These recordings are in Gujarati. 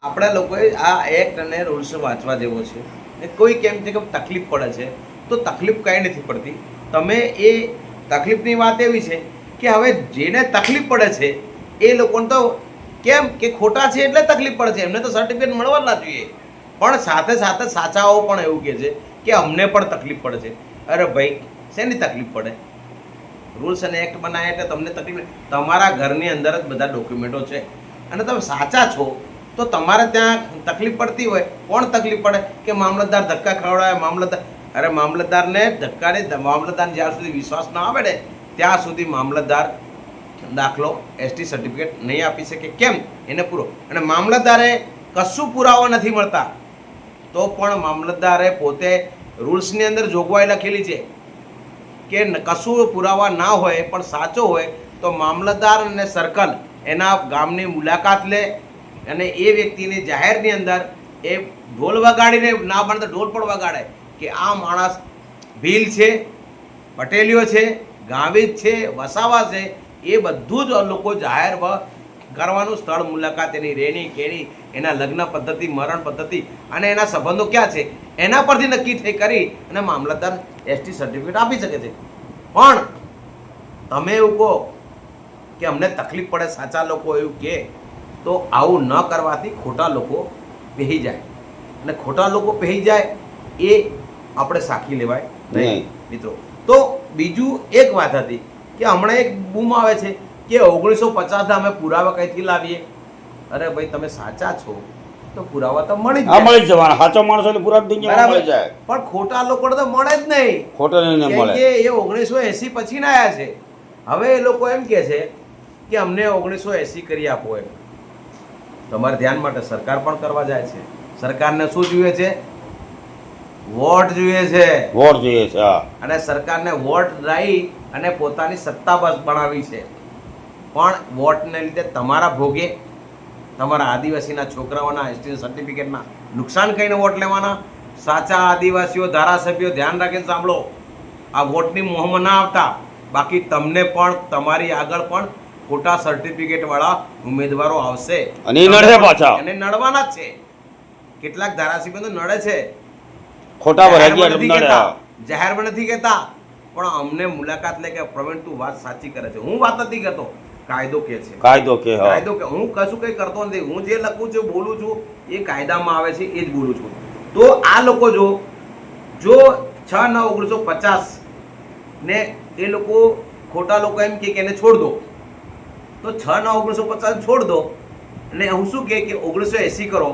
આપણા લોકોએ આ એક્ટ અને રૂલ્સ વાંચવા જેવો છે. કોઈ કેમ છે કે તકલીફ પડે છે તો તકલીફ કંઈ નથી પડતી. તમે એ તકલીફની વાત એવી છે કે હવે જેને તકલીફ પડે છે એ લોકોને તો કેમ કે ખોટા છે એટલે તકલીફ પડે છે, એમને તો સર્ટિફિકેટ મળવા ના જોઈએ. પણ સાથે સાથે સાચાઓ પણ એવું કહે છે કે અમને પણ તકલીફ પડે છે. અરે ભાઈ, શેની તકલીફ પડે? રૂલ્સ અને એક્ટ બનાવ્યા એટલે તમને તકલીફ. તમારા ઘરની અંદર જ બધા ડોક્યુમેન્ટો છે અને તમે સાચા છો તો તમારે ત્યાં તકલીફ પડતી હોય. કોણ તકલીફ પડે કે મામલતદાર ધક્કા ખવડાવે? મામલતદાર મામલતદારને જ્યાં સુધી વિશ્વાસ ના આવે ને ત્યાં સુધી મામલતદાર દાખલો એસટી સર્ટિફિકેટ નહીં આપી શકે. કેમ? એને પૂરો. અને મામલતદારે કશું પુરાવા નથી મળતા તો પણ મામલતદારે પોતે રૂલ્સની અંદર જોગવાઈ લખેલી છે કે કશું પુરાવા ના હોય પણ સાચો હોય તો મામલતદાર અને સર્કલ એના ગામની મુલાકાત લે અને એ વ્યક્તિની જાહેરની અંદર એ ઢોલ વગાડીને, ના બને તો ઢોલ પણ વગાડે કે આ માણસ ભીલ છે, પટેલીઓ છે, ગાવિત છે, વસાવા છે. એ બધું જ લોકો જાહેર કરવાનું, સ્થળ મુલાકાત, એની રહેણી કેણી, એના લગ્ન પદ્ધતિ, મરણ પદ્ધતિ અને એના સંબંધો ક્યાં છે એના પરથી નક્કી થઈ કરી અને મામલતદાર એસટી સર્ટિફિકેટ આપી શકે છે. પણ તમે એવું કહો કે અમને તકલીફ પડે, સાચા લોકો એવું કહે તો આવું ન કરવાથી ખોટા લોકો પહેરી જાય અને ખોટા લોકો પહેરી જાય એ આપણે સાખી લેવાય નહીં મિત્રો. તો બીજું એક વાત હતી કે હમણાં એક બૂમ આવે છે કે 1950 અમે પુરાવા કઈથી લાવીએ. અરે ભાઈ, તમે સાચા છો તો પુરાવા તો મળી જવાના. સાચો માણસો એટલે પુરાવા મળી જાય, પણ ખોટા લોકોને તો મળે જ નહીં. ખોટો નહીં મળે કે એ 1980 પછી ના આવ્યા છે. હવે એ લોકો એમ કે છે કે અમને 1980 કરી આપો. એમ તમારે ધ્યાન માટે સરકાર પણ કરવા જાય છે. સરકારને શું જોઈએ છે? વોટ જોઈએ છે. વોટ જોઈએ છે. અને સરકારને વોટ લઈ અને પોતાની સત્તા બસ બનાવી છે. પણ વોટને લીધે તમારા ભોગે તમારા આદિવાસીના છોકરાઓના એસટી સર્ટિફિકેટના નુકસાન કરીને વોટ લેવાના. સાચા આદિવાસીઓ, ધારાસભ્યો ધ્યાન રાખીને સાંભળો, આ વોટની મોહમાં ના આવતા. બાકી તમને પણ તમારી આગળ પણ ખોટા સર્ટિફિકેટવાળા ઉમેદવારો આવશે અને નડે પાછા. એને નડવાના જ છે. કેટલાક ધારાસભ્યો તો નડે છે, ખોટા જાહેરમાં નથી કહેતા, પણ અમને મુલાકાત લે કે પ્રવીણ તું વાત સાચી કરે છે. હું વાત નથી કરતો, કાયદો કે છે. કાયદો કે હું કશું કંઈ કરતો નથી. હું જે લખું છું, બોલું છું, એ કાયદામાં આવે છે એ જ બોલું છું. તો આ લોકો જો 6/9/1950 ને એ લોકો ખોટા લોકો એમ કે એને છોડ દો, તો 6/9/1950 છોડ દો અને હું શું કે 1980 કરો.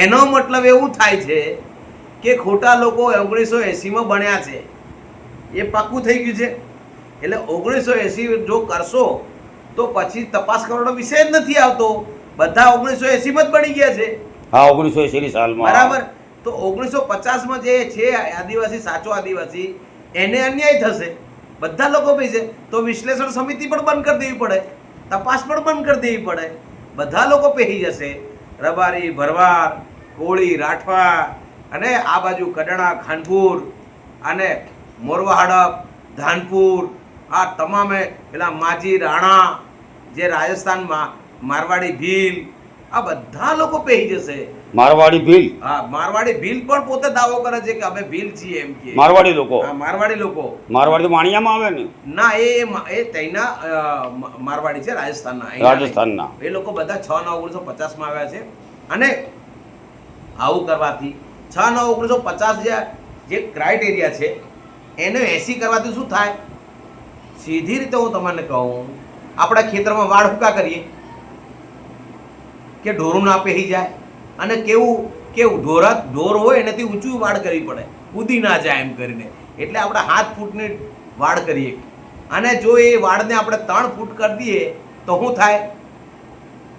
એનો મતલબ એવું થાય છે કે ખોટા લોકો 1980માં બન્યા છે, એ પાક્કું થઈ ગયું છે. એટલે 1980 જો કરશો તો પછી તપાસ કરવાનો વિષય જ નથી આવતો. બધા 1980માં જ બની ગયા છે. હા, 1980 સાલમાં. બરાબર. તો 1950માં જે છે આદિવાસી, સાચો આદિવાસી, એને અન્યાય થશે. બધા લોકો પૈસે તો વિશ્લેષણ સમિતિ પણ બંધ કરી દેવી પડે, તપાસ પણ બંધ કરી દેવી પડે. બધા લોકો પહેરી જશે. રબારી, ભરવાડ, કોળી, રાઠવા અને આ બાજુ કડણા, ખાનપુર અને મોરવા હડપ, ધાનપુર, આ તમામે પેલા માજી, રાણા, જે રાજસ્થાનમાં મારવાડી ભીલ, આ બધા લોકો પહેરી જશે. મારવાડી ભીલ? હા, મારવાડી ભીલ પણ પોતે દાવો કરે છે કે અમે ભીલ છીએ એમ કે. મારવાડી લોકો? હા, મારવાડી લોકો. મારવાડી તો વાણિયામાં આવે ને? ના, એ તઈના મારવાડી છે, રાજસ્થાનના. એ લોકો બધા 6/9/1950માં આવ્યા છે. અને આવું કરવાથી 6/9/1950 જે ક્રાઇટેરિયા છે એને 80 કરવાથી શું થાય? સીધી રીતે હું તમને કહું, આપણા ખેતરમાં વાડ હુકા કરીએ કે ઢોરું ના પહેરી જાય. અને કેવું ઢોર હોય એનાથી ઊંચું વાડ કરવી પડે, કૂદી ના જાય એમ કરીને. એટલે આપણે 7 ફૂટની વાડ કરીએ અને જો એ વાડને આપણે 3 ફૂટ કરી દઈએ તો શું થાય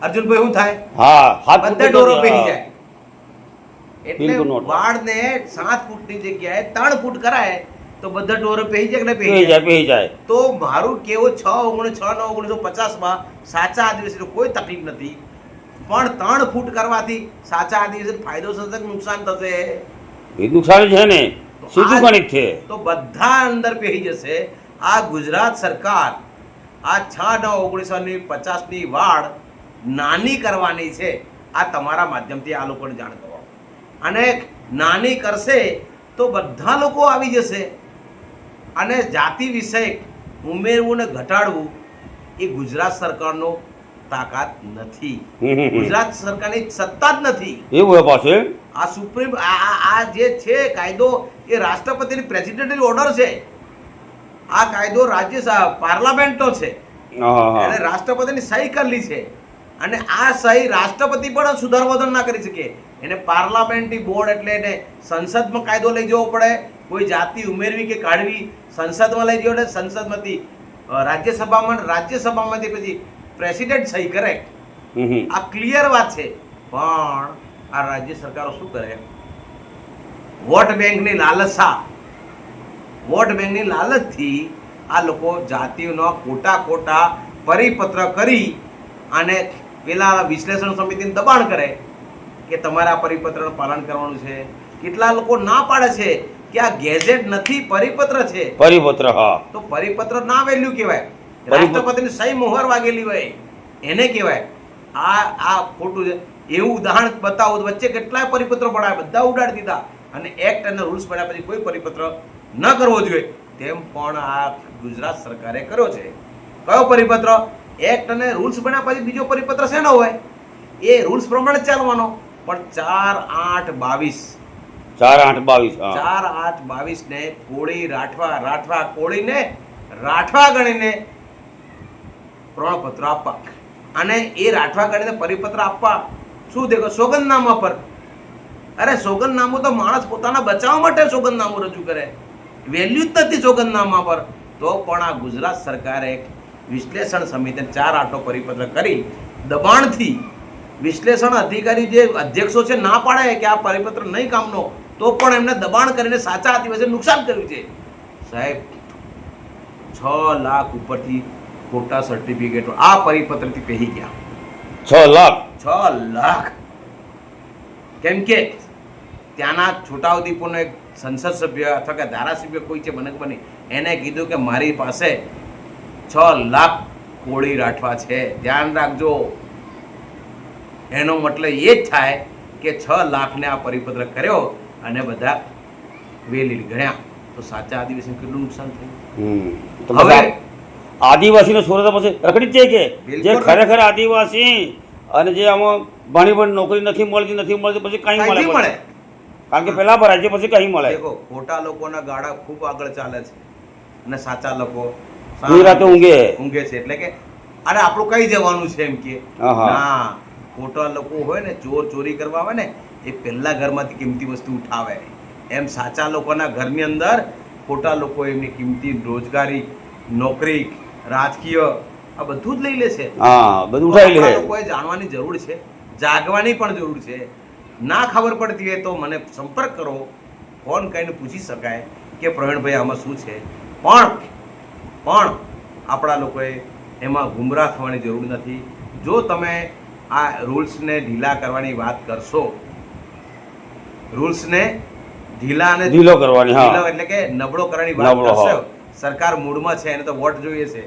અર્જુનભાઈ? શું થાય? હા, બધા ઢોરો પહેરી જાય. એટલે વાડને 7 ફૂટની જગ્યાએ 3 ફૂટ કરાય તો બધા ઢોરો પહેરી જાય કે પહેરી જાય. તો મારું કેવું 6/9/1950માં સાચા આદિવાસીને કોઈ તકલીફ નથી, પણ 3 ફૂટ કરવાથી સાચા આદિવાસીને ફાયદો થશે કે નુકસાન થશે? એ નુકસાન છે ને, સીધું ગણિત છે. તો બધા અંદર પહેરી જશે. આ ગુજરાત સરકાર આ 6/9/1950ની વાડ નાની કરવાની છે આ તમારા માધ્યમથી આ લોકોને જાણ કરો અને નાની કરશે તો બધા લોકો આવી જશે અને જાતિ વિષય ઉમેરવું ને ઘટાડવું એ ગુજરાત સરકારનો તાકાત નથી. ગુજરાત સરકારની સત્તા જ નથી. એવું હે પાસે આ સુપ્રીમ આ જે છે કાયદો એ રાષ્ટ્રપતિની પ્રેસિડેન્ટની ઓર્ડર છે. આ કાયદો રાજ્ય પાર્લામેન્ટનો છે અને રાષ્ટ્રપતિની સહી કરેલી છે અને આ સહી રાષ્ટ્રપતિ પણ સુધાર વધાર ના કરી શકે. એને પાર્લામેન્ટરી બોર્ડ એટલે એને સંસદમાં કાયદો લઈ જવો પડે. કોઈ જાતિ ઉમેરવી કે કાઢવી સંસદમાં લઈ જવો પડે. સંસદમાંથી રાજ્યસભામાંથી પછી પ્રેસિડેન્ટ સહી કરે. આ ક્લિયર વાત છે. પણ આ રાજ્ય સરકારો શું કરે? વોટ બેંકની લાલચથી આ લોકો જાતિઓનો ખોટા પરિપત્ર કરી અને પેલા વિશ્લેષણ સમિતિને દબાણ કરે કે તમારે આ પરિપત્રનું પાલન કરવાનું છે. કેટલા લોકો ના પાડે છે કે આ ગેઝેટ નથી, પરિપત્ર છે. પરિપત્ર, હા, તો પરિપત્ર ના વેલ્યુ કહેવાય. રાષ્ટ્રપતિની સહી મોહર વાગેલી હોય એને કહેવાય. આ ખોટું છે. એવું ઉદાહરણ બતાવો. વચ્ચે કેટલાય પરિપત્રો બનાવ્યા, બધા ઉડાડી દીધા અને એક્ટ અને રૂલ્સ બન્યા પછી કોઈ પરિપત્ર ન કરવો જોઈએ તેમ પણ આ ગુજરાત સરકારે કર્યો છે. કયો પરિપત્ર? એક્ટ અને રૂલ્સ બન્યા પછી બીજો પરિપત્ર શેનો હોય? એ રૂલ્સ પ્રમાણે ચાલવાનો. પણ 4/8/22 ને કોળી રાઠવા કોળીને રાઠવા ગણીને પ્રમાણપત્ર આપવા અને એ રાઠવા ગણીને પરિપત્ર આપવા. શું દેખો? સોગંદનામા પર. અરે સોગંદનામું તો માણસ પોતાના બચાવ માટે સોગંદનામું રજૂ કરે. વેલ્યુ જ નથી સોગંદનામા પર. તો પણ આ ગુજરાત સરકારે વિશ્લેષણ સમિતિને 4/8 પરિપત્ર કરી દબાણથી વિશ્લેષણ અધિકારી જે અધ્યક્ષો છે ના પાડે કે આ પરિપત્ર નહીં કામનો, તો પણ એમને દબાણ કરીને સાચા આદિવાસીને નુકસાન કર્યું છે. સાહેબ 6 લાખ ઉપરથી ખોટા સર્ટિફિકેટો આ પરિપત્રથી પહેરી ગયા. 6 લાખ. કેમ કે ત્યાંના છોટાઉદેપુરનો એક સંસદ સભ્ય અથવા કે ધારાસભ્ય કોઈ છે મને ખબર નહીં, એને કીધું કે મારી પાસે 6 લાખ કોળી રાઠવા છે, ધ્યાન રાખજો. એનો મતલબ એ જ થાય કે 6 લાખને આ પરિપત્ર કર્યો અને બધા વેલી ગણ્યા તો સાચા આદિવાસીને કેટલું નુકસાન થયું. હવે આદિવાસીનો છોરો તો પછી રખડી જ જાય કે જે ખરેખર આદિવાસી અને જે આમાં ભણી નોકરી નથી મળતી પછી કઈ મળે? કારણ કે પેલા ભરાય છે પછી કઈ મળે? દેખો, ખોટા લોકોના ગાળા ખૂબ આગળ ચાલે છે અને સાચા લોકો રાતે ઊંઘે છે. એટલે કે અરે આપણું કઈ જવાનું છે એમ કે ના. ખોટા લોકો હોય ને, ચોરી કરવા આવે ને, એ પહેલા ઘરમાંથી કિંમતી વસ્તુ ઉઠાવે. એમ સાચા લોકોના ઘરની અંદર ખોટા લોકો એમની કિંમતી રોજગારી, નોકરી, રાજકીય આ બધું જ લઈ લે છે. બધું ઉઠાવી લે. લોકોએ જાણવાની જરૂર છે, જાગવાની પણ જરૂર છે. ના ખબર પડતી હોય તો મને સંપર્ક કરો, ફોન કરીને પૂછી શકાય કે પ્રવીણભાઈ આમાં શું છે. પણ આપણા લોકોએ એમાં ગુમરાહ થવાની જરૂર નથી. જો તમે આ રૂલ્સને ઢીલા કરવાની વાત કરશો, રૂલ્સને ઢીલો કરવાની, એટલે કે નબળો કરવાની વાત કરશો, સરકાર મૂડમાં છે, એને તો વોટ જોઈએ છે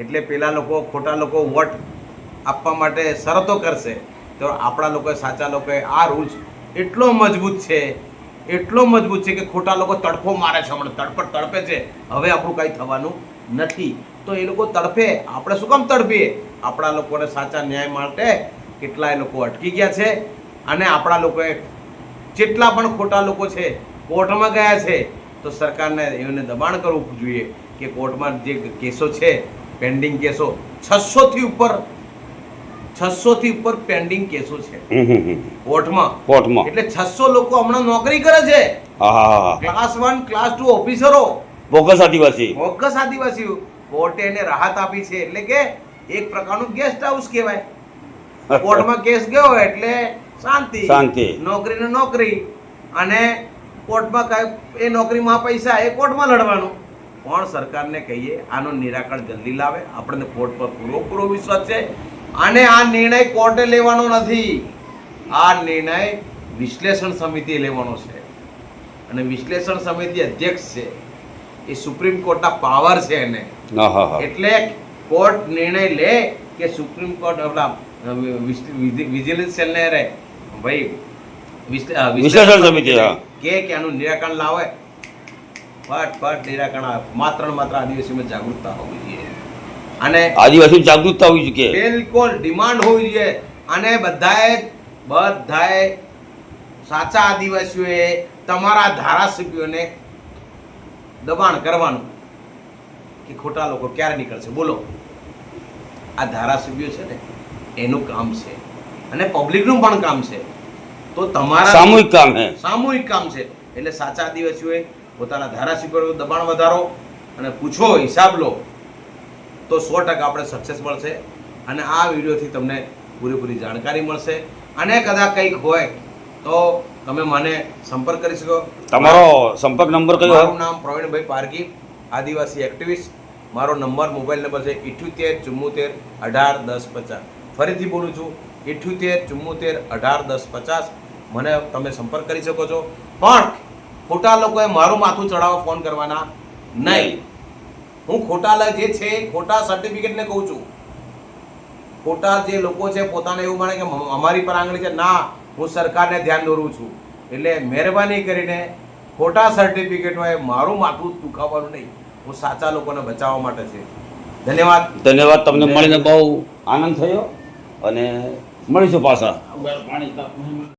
એટલે પેલા લોકો ખોટા લોકો વોટ આપવા માટે શરતો કરશે. તો આપણા લોકોએ, સાચા લોકોએ આ રૂલ્સ એટલો મજબૂત છે કે ખોટા લોકો તડફો મારે છે, હમણાં તડપે છે. હવે આપણું કાંઈ થવાનું નથી. તો એ લોકો તડફે, આપણે શું કામ તડપીએ? આપણા લોકોને સાચા ન્યાય માટે કેટલાય લોકો અટકી ગયા છે અને આપણા લોકોએ જેટલા પણ ખોટા લોકો છે કોર્ટમાં ગયા છે તો સરકારને એમને દબાણ કરવું જોઈએ કે કોર્ટમાં જે કેસો છે, પેન્ડિંગ કેસો 600 થી ઉપર પેન્ડિંગ કેસો છે કોર્ટમાં. એટલે 600 લોકો હમણાં નોકરી કરે છે. ક્લાસ 1 ક્લાસ 2 ઓફિસરો, બોગસ આદિવાસીઓ. કોર્ટે એને રાહત આપી છે. એટલે કે એક પ્રકારનું ગેસ્ટ હાઉસ કહેવાય. કોર્ટમાં કેસ ગયો એટલે શાંતિ. નોકરી અને કોર્ટમાં એ નોકરીમાં પૈસા, એ કોર્ટમાં લડવાનું. પણ સરકારને કહીએ આનું નિરાકરણ જલ્દી લાવે. આપણને કોર્ટ પર પૂરો વિશ્વાસ છે. અને આ નિર્ણય કોર્ટે લેવાનો નથી. આ નિર્ણય વિશ્લેષણ સમિતિએ લેવાનો છે અને વિશ્લેષણ સમિતિ અધ્યક્ષ છે. એ સુપ્રીમ કોર્ટના પાવર છે એને. એટલે કોર્ટ નિર્ણય લે કે સુપ્રીમ કોર્ટ વિજિલન્સ સેલને રે ભાઈ વિશ્લેષણ સમિતિ, હા. કે આનું નિરાકરણ લાવે, ફટ નિરાકરણ આવે. માત્ર ને માત્ર આદિવાસીમાં જાગૃતતા હોવી જોઈએ અને આદિવાસી જાગૃતતા હોવી જોઈએ. બિલકુલ ડિમાન્ડ હોવી જોઈએ. અને બધાએ સાચા આદિવાસીઓએ તમારા ધારાસભ્યોને દબાણ કરવાનું કે ખોટા લોકો ક્યારે નીકળશે. બોલો, આ ધારાસભ્યો છે ને એનું કામ છે અને પબ્લિકનું પણ કામ છે. તો તમારા સામૂહિક કામ હે, સામૂહિક કામ છે. એટલે સાચા આદિવાસીઓએ પોતાના ધારાસભ્યો દબાણ વધારો અને પૂછો, હિસાબ લો, તો 100% આપણે સક્સેસ મળશે. અને આ વિડીયોથી તમને પૂરેપૂરી જાણકારી મળશે. અને કદાચ કંઈક હોય તો તમે મને સંપર્ક કરી શકો. તમારો સંપર્ક નંબર કયો? મારું નામ પ્રવીણભાઈ પારગી, આદિવાસી એક્ટિવિસ્ટ. મારો મોબાઈલ નંબર છે 78 74 18 10 50. ફરીથી બોલું છું, 78 74 18 10 50. મને તમે સંપર્ક કરી શકો છો. પણ ખોટા લોકોએ મારું માથું ચડાવવા ફોન કરવાના નહીં. હું ખોટા જે છે ખોટા સર્ટિફિકેટને કહું છું. ખોટા જે લોકો છે પોતાને એવું માને કે અમારી પર આંગળી છે. ના, હું સરકારને ધ્યાન દોરું છું. એટલે મહેરબાની કરીને ખોટા સર્ટિફિકેટોએ મારું માથું દુખાવવાનું નહીં. હું સાચા લોકોને બચાવવા માટે છે. ધન્યવાદ. તમને મળીને બહુ આનંદ થયો અને મળીશું પાછા.